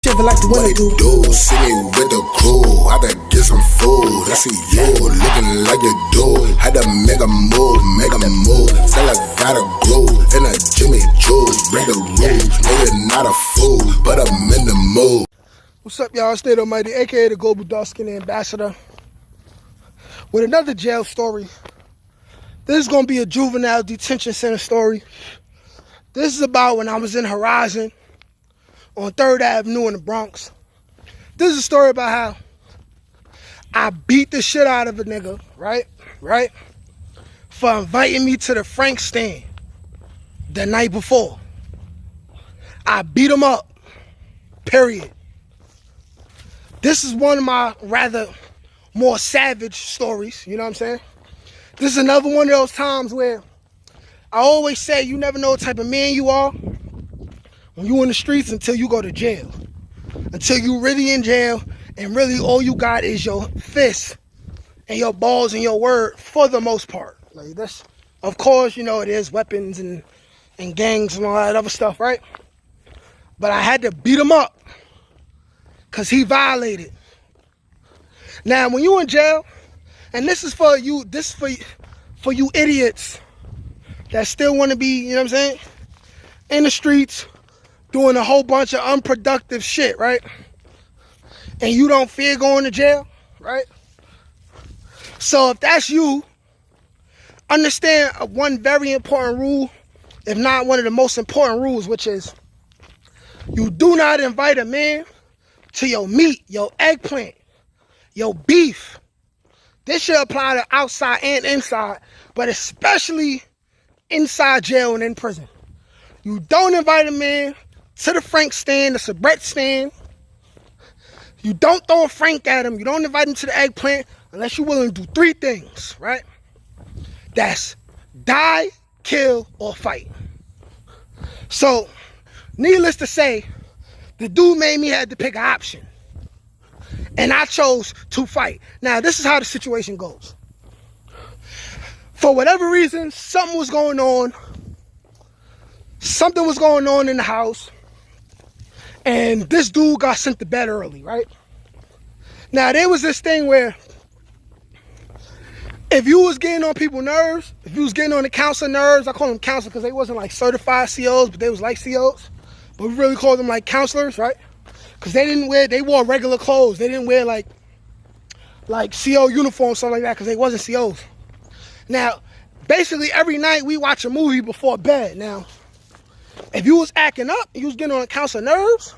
Shit like the what it do? See me with the crew, had to get some food. I see you looking like you do. Had to make a move. Still I gotta groove in a Jimmy Choo. Break the rules, no you're not a fool, but I'm in the mood. What's up, y'all? State Almighty, aka the Global Dark Skin Ambassador, with another jail story. This is gonna be a juvenile detention center story. This is about when I was in Horizon on 3rd Avenue in the Bronx. This is a story about how I beat the shit out of a nigga, right? For inviting me to the FrankStand the night before. I beat him up, period. This is one of my rather more savage stories, you know what I'm saying? This is another one of those times where I always say you never know what type of man you are when you in the streets until you go to jail. Until you really in jail and really all you got is your fists and your balls and your word for the most part. Like that's, of course, you know, it is weapons and gangs and all that other stuff, right? But I had to beat him up because he violated. Now, when you in jail, and this is for you, for you idiots that still want to be, you know what I'm saying, in the streets, doing a whole bunch of unproductive shit, right? And you don't fear going to jail, right? So if that's you, understand one very important rule, if not one of the most important rules, which is you do not invite a man to your meat, your eggplant, your beef. This should apply to outside and inside, but especially inside jail and in prison. You don't invite a man to the FrankStand, the Sabret stand. You don't throw a Frank at him. You don't invite him to the eggplant unless you're willing to do 3 things, right? That's die, kill, or fight. So, needless to say, the dude made me have to pick an option. And I chose to fight. Now, this is how the situation goes. For whatever reason, something was going on. Something was going on in the house. And this dude got sent to bed early, right? Now, there was this thing where if you was getting on people's nerves, if you was getting on the counselor nerves, I call them counselors because they wasn't like certified COs, but they was like COs. But we really called them like counselors, right? Because they wore regular clothes. They didn't wear like CO uniforms, something like that, because they wasn't COs. Now, basically every night we watch a movie before bed. Now, if you was acting up, you was getting on the counselor nerves,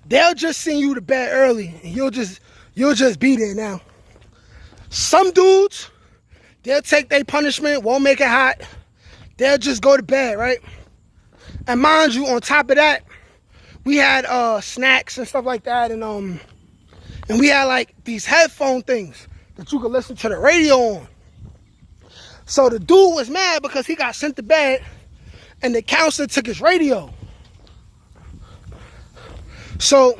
they'll just send you to bed early and you'll just be there. Now, some dudes, they'll take their punishment, won't make it hot. They'll just go to bed, right? And mind you, on top of that, we had snacks and stuff like that, and we had like these headphone things that you could listen to the radio on. So the dude was mad because he got sent to bed and the counselor took his radio. So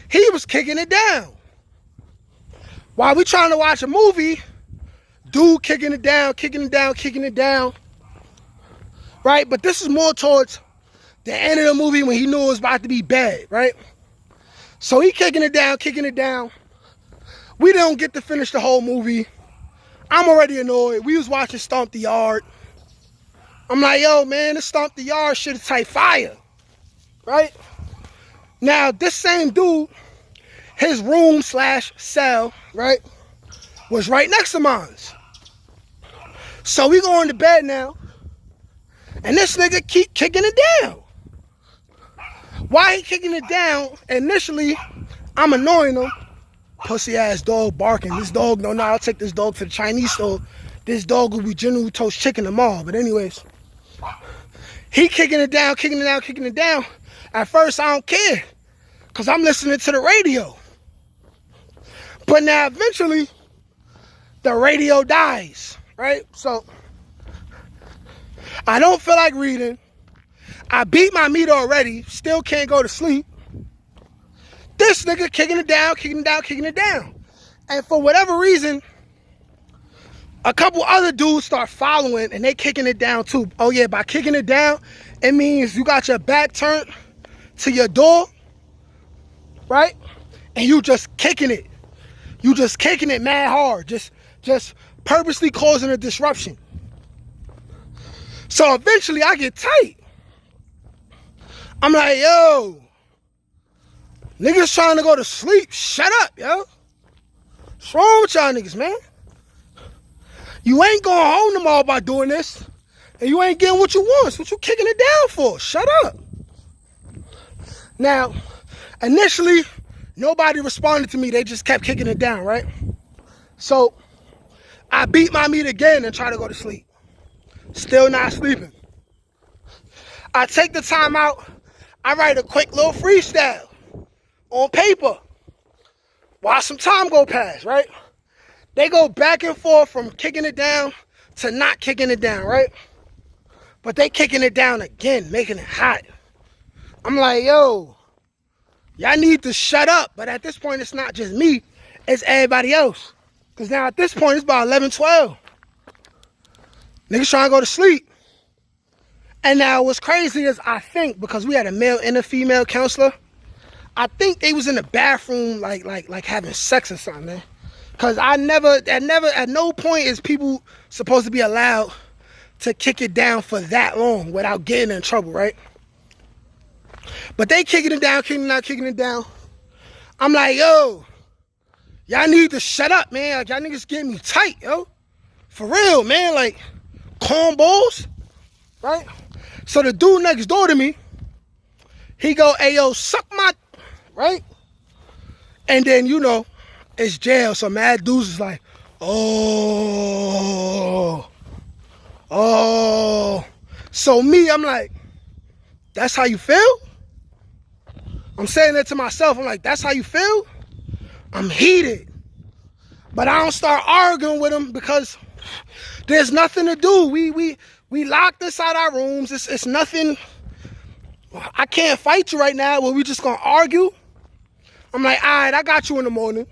he was kicking it down. While we trying to watch a movie, dude kicking it down. Right? But this is more towards the end of the movie when he knew it was about to be bad, right? So he kicking it down. We don't get to finish the whole movie. I'm already annoyed. We was watching Stomp the Yard. I'm like, yo, man, this Stomp the Yard shit is tight fire, right? Now, this same dude, his room / cell, right, was right next to mine. So we going to bed now, and this nigga keep kicking it down. Why he kicking it down? Initially, I'm annoying him. Pussy ass dog barking. This dog, no, I'll take this dog to the Chinese store. This dog will be General Toast Chicken tomorrow. But anyways, he kicking it down. At first, I don't care, because I'm listening to the radio. But now, eventually, the radio dies, right? So, I don't feel like reading. I beat my meat already, still can't go to sleep. This nigga kicking it down. And for whatever reason, a couple other dudes start following and they kicking it down too. Oh yeah, by kicking it down, it means you got your back turned to your door right? And you just kicking it. You just kicking it mad hard. Just purposely causing a disruption. So eventually I get tight. I'm like, yo, niggas trying to go to sleep. Shut up, yo. What's wrong with y'all niggas, man? You ain't going home tomorrow by doing this. And you ain't getting what you want. So what you kicking it down for? Shut up. Now, initially, nobody responded to me. They just kept kicking it down, right? So I beat my meat again and try to go to sleep. Still not sleeping. I take the time out. I write a quick little freestyle on paper. While some time go past, right? They go back and forth from kicking it down to not kicking it down, right? But they kicking it down again, making it hot. I'm like, yo, y'all need to shut up. But at this point, it's not just me. It's everybody else. Because now at this point, it's about 11, 12. Niggas trying to go to sleep. And now what's crazy is I think, because we had a male and a female counselor, I think they was in the bathroom like having sex or something, man. Cause at no point is people supposed to be allowed to kick it down for that long without getting in trouble, right? But they kicking it down, kicking it down. I'm like, yo, y'all need to shut up, man. Like, y'all niggas getting me tight, yo. For real, man. Like, cornballs, right? So the dude next door to me, he go, hey, yo, suck my, right? And then, you know, it's jail. So mad dudes is like, oh. So me, I'm like, that's how you feel? I'm saying that to myself. I'm like, that's how you feel? I'm heated. But I don't start arguing with him because there's nothing to do. We locked inside our rooms. It's nothing. I can't fight you right now. Well, we just gonna argue. I'm like, all right, I got you in the morning.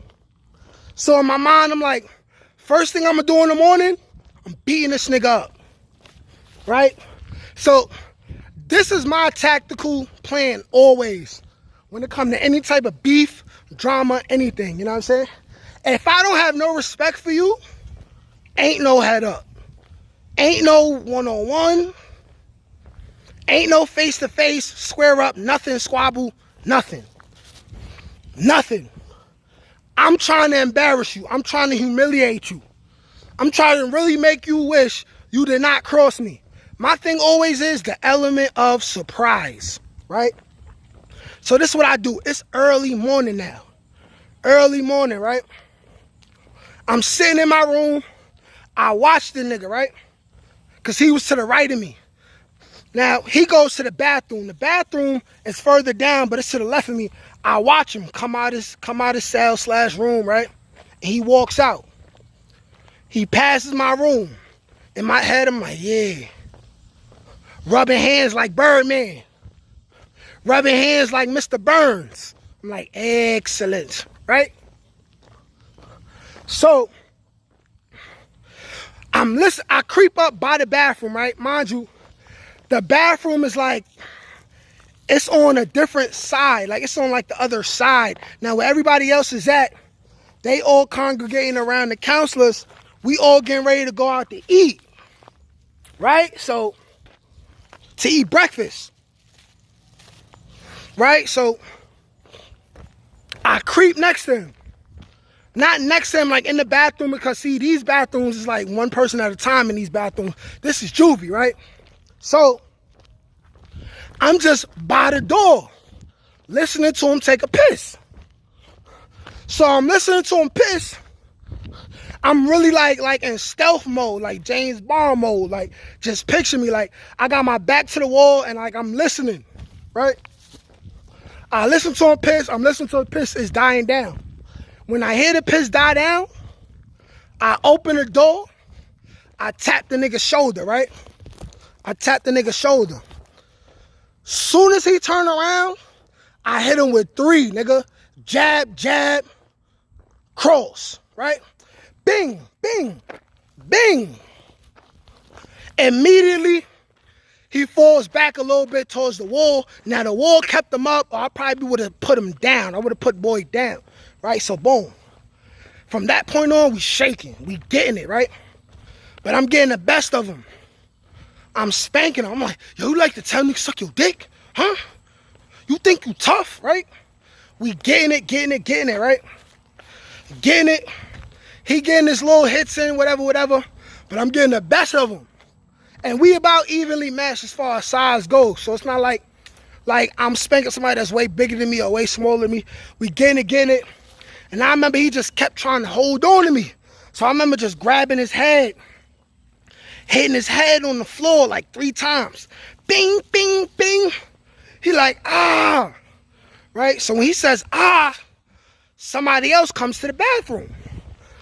So in my mind, I'm like, first thing I'm gonna do in the morning, I'm beating this nigga up. Right? So this is my tactical plan always when it comes to any type of beef, drama, anything. You know what I'm saying? And if I don't have no respect for you, ain't no head up. Ain't no one-on-one. Ain't no face-to-face, square up, nothing, squabble, nothing. Nothing. I'm trying to embarrass you. I'm trying to humiliate you. I'm trying to really make you wish you did not cross me. My thing always is the element of surprise, right? So this is what I do. It's early morning now. Early morning, right? I'm sitting in my room. I watch the nigga, right? Because he was to the right of me. Now, he goes to the bathroom. The bathroom is further down, but it's to the left of me. I watch him come out his cell/room, right? And he walks out. He passes my room. In my head, I'm like, yeah. Rubbing hands like Birdman. Rubbing hands like Mr. Burns. I'm like, excellent, right? So, I creep up by the bathroom, right? Mind you, the bathroom is like, it's on a different side. Like, it's on like the other side. Now, where everybody else is at, they all congregating around the counselors. We all getting ready to go out to eat, right? So, to eat breakfast, right? So, I creep next to him. Not next to him, like in the bathroom, because see, these bathrooms is like one person at a time in these bathrooms. This is JUVIE, right? So, I'm just by the door, listening to him take a piss. So I'm listening to him piss. I'm really like in stealth mode, like James Bond mode. Like, just picture me, like I got my back to the wall and like I'm listening, right? I listen to him piss. I'm listening to the piss. It's dying down. When I hear the piss die down, I open the door. I tap the nigga's shoulder, right? I tap the nigga's shoulder. Soon as he turn around, I hit him with 3, nigga. Jab, jab, cross, right? Bing, bing, bing. Immediately, He falls back a little bit towards the wall. Now the wall kept him up, or I probably would have put him down. I would have put boy down, right? So boom. From that point on, we shaking. We getting it, right? But I'm getting the best of him. I'm spanking him. I'm like, yo, you like to tell me suck your dick? Huh? You think you tough, right? We getting it, right? Getting it. He getting his little hits in, whatever. But I'm getting the best of him. And we about evenly matched as far as size goes. So it's not like I'm spanking somebody that's way bigger than me or way smaller than me. We getting it. And I remember he just kept trying to hold on to me. So I remember just grabbing his head, hitting his head on the floor like 3 times. Bing, bing, bing. He like, ah. Right? So when he says, ah, somebody else comes to the bathroom.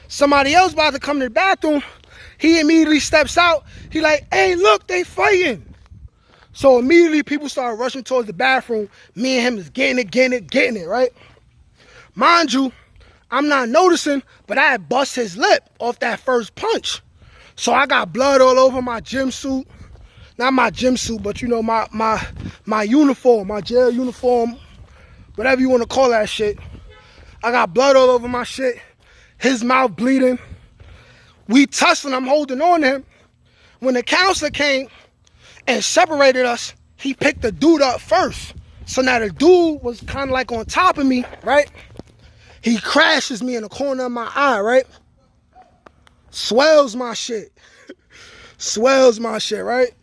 Somebody else about to come to the bathroom. He immediately steps out. He like, hey, look, they fighting. So immediately people start rushing towards the bathroom. Me and him is getting it, right? Mind you, I'm not noticing, but I had bust his lip off that first punch. So I got blood all over my gym suit. Not my gym suit, but you know, my uniform, my jail uniform, whatever you want to call that shit. I got blood all over my shit. His mouth bleeding. We tussling, I'm holding on to him. When the counselor came and separated us, he picked the dude up first. So now the dude was kind of like on top of me, right? He crashes me in the corner of my eye, right? Swells my shit. Swells my shit, right?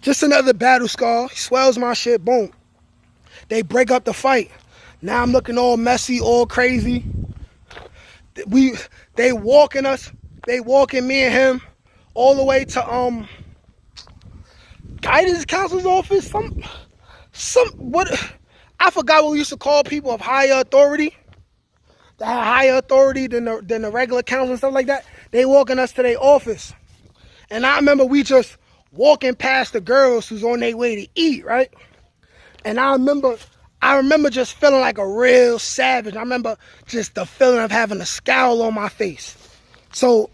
Just another battle scar. He swells my shit, boom. They break up the fight. Now I'm looking all messy, all crazy. They walking me and him all the way to guidance counselor's office. What I forgot what we used to call people of higher authority. That had higher authority than the regular counselor and stuff like that. They walking us to their office. And I remember we just walking past the girls who's on their way to eat, right? And I remember just feeling like a real savage. I remember just the feeling of having a scowl on my face. So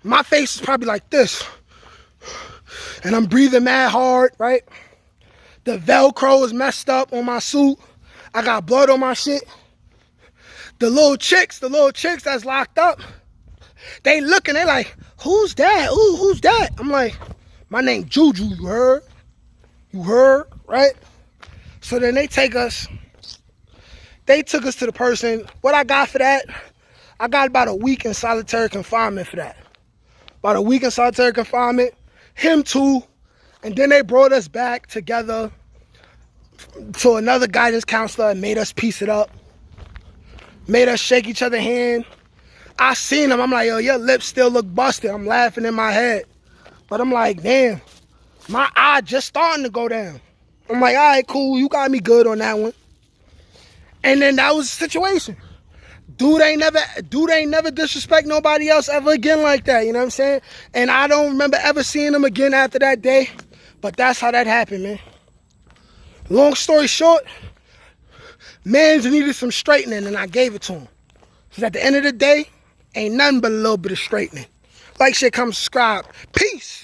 my face is probably like this. And I'm breathing mad hard, right? The Velcro is messed up on my suit. I got blood on my shit. The little chicks that's locked up, they looking, they like, who's that? Ooh, who's that? I'm like, my name Juju, you heard? You heard, right? So then they took us to the person. What I got for that, I got about a week in solitary confinement for that. About a week in solitary confinement, him too. And then they brought us back together to another guidance counselor and made us piece it up. Made us shake each other's hand. I seen him, I'm like, yo, your lips still look busted. I'm laughing in my head. But I'm like, damn, my eye just starting to go down. I'm like, all right, cool, you got me good on that one. And then that was the situation. Dude ain't never disrespect nobody else ever again like that, you know what I'm saying? And I don't remember ever seeing him again after that day. But that's how that happened, man. Long story short, mans needed some straightening and I gave it to him. Because at the end of the day, ain't nothing but a little bit of straightening. Like, shit, come subscribe. Peace.